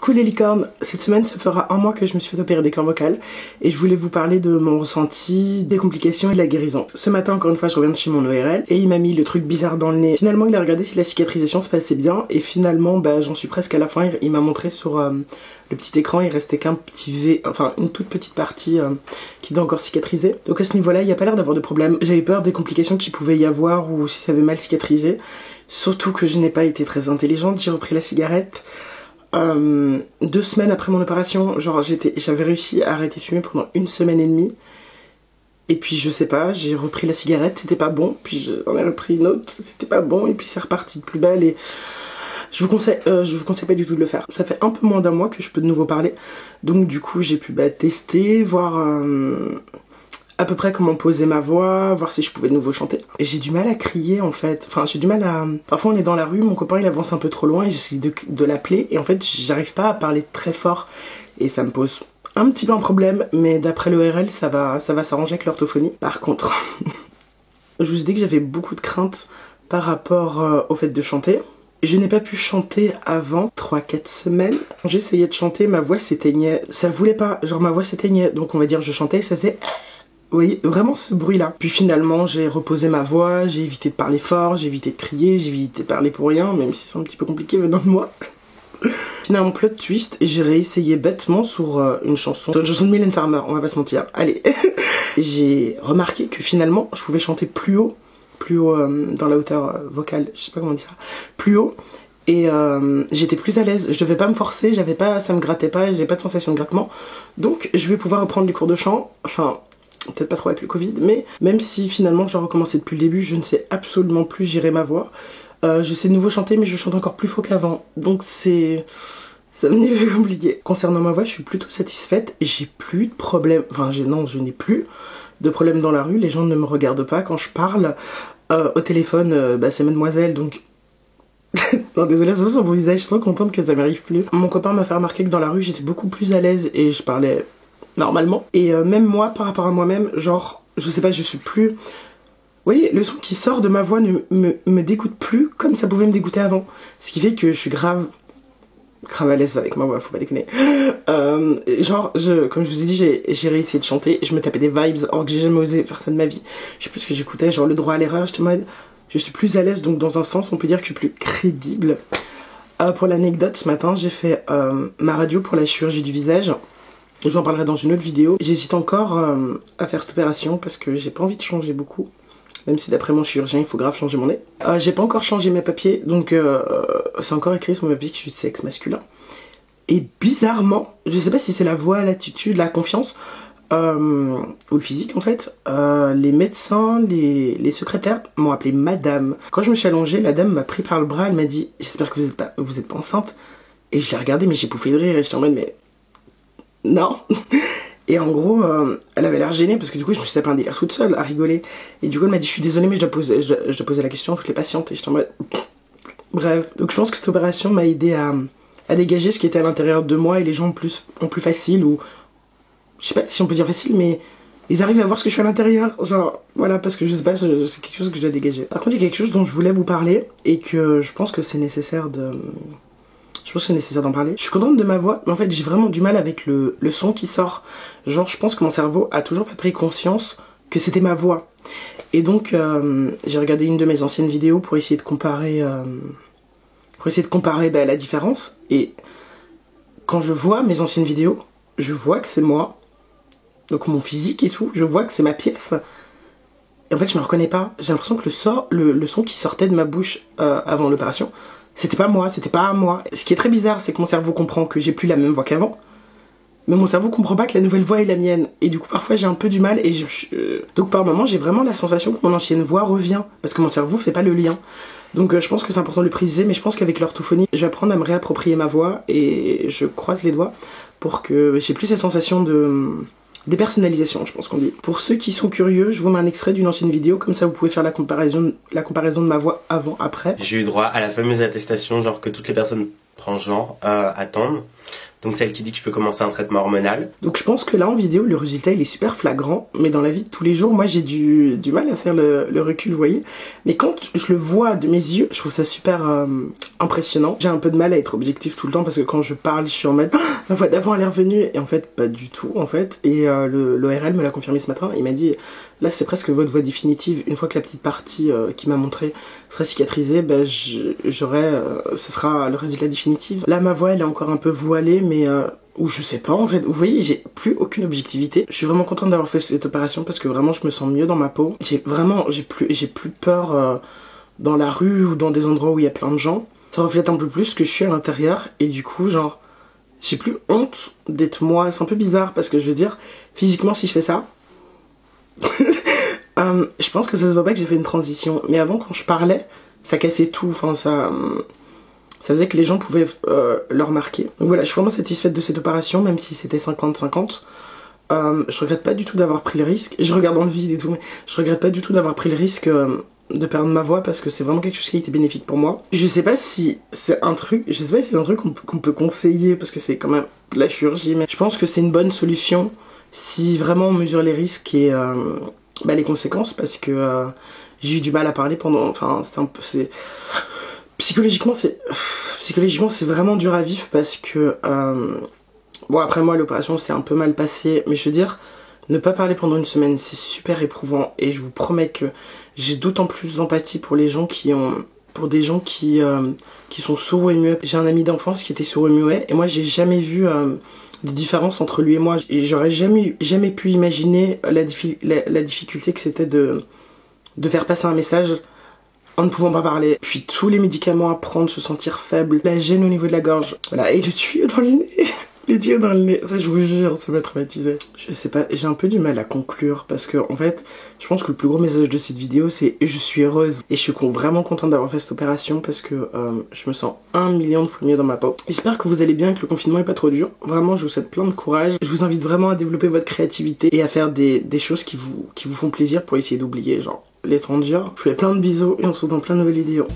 Coucou les licornes, cette semaine ça fera un mois que je me suis fait opérer des cordes vocales et je voulais vous parler de mon ressenti, des complications et de la guérison. Ce matin encore une fois je reviens de chez mon ORL et il m'a mis le truc bizarre dans le nez. Finalement il a regardé si la cicatrisation se passait bien et finalement j'en suis presque à la fin. Il m'a montré sur le petit écran, il restait qu'un petit V, enfin une toute petite partie qui doit encore cicatriser. Donc à ce niveau là il n'y a pas l'air d'avoir de problème. J'avais peur des complications qu'il pouvait y avoir ou si ça avait mal cicatrisé. Surtout que je n'ai pas été très intelligente, j'ai repris la cigarette. 2 semaines après mon opération, genre j'avais réussi à arrêter de fumer pendant 1 semaine et demie. Et puis je sais pas, j'ai repris la cigarette, c'était pas bon. Puis j'en ai repris une autre, c'était pas bon. Et puis c'est reparti de plus belle et je vous conseille pas du tout de le faire. Ça fait un peu moins d'un mois que je peux de nouveau parler. Donc du coup j'ai pu tester, voir à peu près comment poser ma voix, voir si je pouvais de nouveau chanter. Et j'ai du mal à crier en fait, enfin j'ai du mal à... Parfois on est dans la rue, mon copain il avance un peu trop loin et j'essaie de l'appeler et en fait j'arrive pas à parler très fort et ça me pose un petit peu un problème, mais d'après l'ORL ça va s'arranger avec l'orthophonie. Par contre, je vous ai dit que j'avais beaucoup de craintes par rapport au fait de chanter. Je n'ai pas pu chanter avant 3-4 semaines. J'essayais de chanter, ma voix s'éteignait, ça voulait pas, genre ma voix s'éteignait, donc on va dire je chantais, ça faisait... Vous voyez, vraiment ce bruit-là. Puis finalement, j'ai reposé ma voix, j'ai évité de parler fort, j'ai évité de crier, j'ai évité de parler pour rien, même si c'est un petit peu compliqué venant de moi. Finalement, plot twist, j'ai réessayé bêtement sur une chanson de Mylène Farmer, on va pas se mentir. Allez. J'ai remarqué que finalement, je pouvais chanter plus haut dans la hauteur vocale, je sais pas comment on dit ça, plus haut. Et j'étais plus à l'aise, je devais pas me forcer, ça me grattait pas, j'avais pas de sensation de grattement. Donc je vais pouvoir reprendre les cours de chant, enfin... peut-être pas trop avec le Covid, mais même si finalement je dois recommencer depuis le début, je ne sais absolument plus gérer ma voix. Je sais de nouveau chanter, mais je chante encore plus faux qu'avant, donc c'est un petit peu compliqué. Concernant ma voix, je suis plutôt satisfaite, j'ai plus de problème, enfin non, je n'ai plus de problème dans la rue, les gens ne me regardent pas quand je parle. Au téléphone, c'est mademoiselle, donc... non, désolée, c'est sur mon visage, je suis trop contente que ça m'arrive plus. Mon copain m'a fait remarquer que dans la rue, j'étais beaucoup plus à l'aise et je parlais... normalement. Et même moi, par rapport à moi-même, genre, je sais pas, je suis plus... Vous voyez, le son qui sort de ma voix ne me dégoûte plus comme ça pouvait me dégoûter avant. Ce qui fait que je suis grave à l'aise avec ma voix, faut pas déconner. Genre, comme je vous ai dit, j'ai réussi de chanter, je me tapais des vibes, alors que j'ai jamais osé faire ça de ma vie. Je sais plus ce que j'écoutais, genre le droit à l'erreur, j'étais en mode... Je suis plus à l'aise, donc dans un sens, on peut dire que je suis plus crédible. Pour l'anecdote, ce matin, j'ai fait ma radio pour la chirurgie du visage. Je vous en parlerai dans une autre vidéo. J'hésite encore à faire cette opération parce que j'ai pas envie de changer beaucoup. Même si d'après mon chirurgien il faut grave changer mon nez. J'ai pas encore changé mes papiers, donc c'est encore écrit sur mon papier que je suis de sexe masculin. Et bizarrement, je sais pas si c'est la voix, l'attitude, la confiance, ou le physique en fait, les médecins, les secrétaires m'ont appelé madame. Quand je me suis allongée, la dame m'a pris par le bras, elle m'a dit « J'espère que vous êtes pas enceinte ». Et je l'ai regardée mais j'ai bouffé de rire et j'étais en mode « Mais... non !» Et en gros, elle avait l'air gênée parce que du coup je me suis tapé un délire toute seule à rigoler. Et du coup elle m'a dit je suis désolée mais je dois poser la question à toutes les patientes. Et j'étais en mode... Bref, donc je pense que cette opération m'a aidé à dégager ce qui était à l'intérieur de moi et les gens ont plus facile ou... Je sais pas si on peut dire facile mais... Ils arrivent à voir ce que je fais à l'intérieur. Genre, voilà, parce que je sais pas, c'est quelque chose que je dois dégager. Par contre il y a quelque chose dont je voulais vous parler et que je pense que c'est nécessaire de... Je pense que c'est nécessaire d'en parler. Je suis contente de ma voix, mais en fait j'ai vraiment du mal avec le son qui sort. Genre je pense que mon cerveau a toujours pas pris conscience que c'était ma voix. Et donc j'ai regardé une de mes anciennes vidéos pour essayer de comparer, la différence. Et quand je vois mes anciennes vidéos, je vois que c'est moi. Donc mon physique et tout, je vois que c'est ma pièce. Et en fait je me reconnais pas. J'ai l'impression que le son qui sortait de ma bouche avant l'opération, c'était pas moi, c'était pas à moi. Ce qui est très bizarre, c'est que mon cerveau comprend que j'ai plus la même voix qu'avant. Mais mon cerveau comprend pas que la nouvelle voix est la mienne. Et du coup, parfois, j'ai un peu du mal. Et donc, par moments, j'ai vraiment la sensation que mon ancienne voix revient. Parce que mon cerveau fait pas le lien. Donc, je pense que c'est important de le préciser. Mais je pense qu'avec l'orthophonie, je vais apprendre à me réapproprier ma voix. Et je croise les doigts pour que j'ai plus cette sensation de... dépersonnalisation, je pense qu'on dit. Pour ceux qui sont curieux, je vous mets un extrait d'une ancienne vidéo, comme ça vous pouvez faire la comparaison de ma voix avant, après. J'ai eu droit à la fameuse attestation, genre que toutes les personnes transgenres attendent. donc celle qui dit que je peux commencer un traitement hormonal. Donc je pense que là en vidéo le résultat il est super flagrant, mais dans la vie de tous les jours moi j'ai du mal à faire le recul, vous voyez. Mais quand je le vois de mes yeux, je trouve ça super impressionnant. J'ai un peu de mal à être objectif tout le temps parce que quand je parle je suis en mode ma voix d'avant elle est revenue, et en fait pas du tout en fait. Et l'ORL me l'a confirmé ce matin, il m'a dit là c'est presque votre voix définitive, une fois que la petite partie qui m'a montré sera cicatrisée, ben ce sera le résultat définitif. Là ma voix elle est encore un peu voilée, mais ou je sais pas en fait, vous voyez j'ai plus aucune objectivité. Je suis vraiment contente d'avoir fait cette opération parce que vraiment je me sens mieux dans ma peau. J'ai plus peur dans la rue ou dans des endroits où il y a plein de gens. Ça reflète un peu plus ce que je suis à l'intérieur, et du coup genre j'ai plus honte d'être moi. C'est un peu bizarre parce que je veux dire physiquement si je fais ça je pense que ça se voit pas que j'ai fait une transition, mais avant quand je parlais ça cassait tout, enfin ça faisait que les gens pouvaient le remarquer. Donc voilà, je suis vraiment satisfaite de cette opération, même si c'était 50-50. Je regrette pas du tout d'avoir pris le risque. Je regarde dans le vide et tout, mais je regrette pas du tout d'avoir pris le risque de perdre ma voix parce que c'est vraiment quelque chose qui a été bénéfique pour moi. Je sais pas si c'est un truc, qu'on peut conseiller parce que c'est quand même de la chirurgie, mais je pense que c'est une bonne solution si vraiment on mesure les risques et les conséquences, parce que j'ai eu du mal à parler pendant, enfin c'était un peu, psychologiquement c'est vraiment dur à vivre parce que bon après moi l'opération s'est un peu mal passée, mais je veux dire ne pas parler pendant une semaine c'est super éprouvant, et je vous promets que j'ai d'autant plus d'empathie pour les gens qui sont sourds et muets. J'ai un ami d'enfance qui était sourd et muet, et moi j'ai jamais vu des différences entre lui et moi, et j'aurais jamais pu imaginer la difficulté que c'était de faire passer un message en ne pouvant pas parler. Puis tous les médicaments à prendre, se sentir faible, la gêne au niveau de la gorge, voilà, et le tuyau dans le nez. Les tuyaux dans le nez, ça je vous jure, ça m'a traumatisé. Je sais pas, j'ai un peu du mal à conclure parce que en fait, je pense que le plus gros message de cette vidéo c'est je suis heureuse, et je suis vraiment contente d'avoir fait cette opération parce que je me sens 1 million de fois mieux dans ma peau. J'espère que vous allez bien, que le confinement est pas trop dur. Vraiment, je vous souhaite plein de courage. Je vous invite vraiment à développer votre créativité et à faire des choses qui vous font plaisir pour essayer d'oublier genre les temps durs. Je vous fais plein de bisous et on se retrouve dans plein de nouvelles vidéos.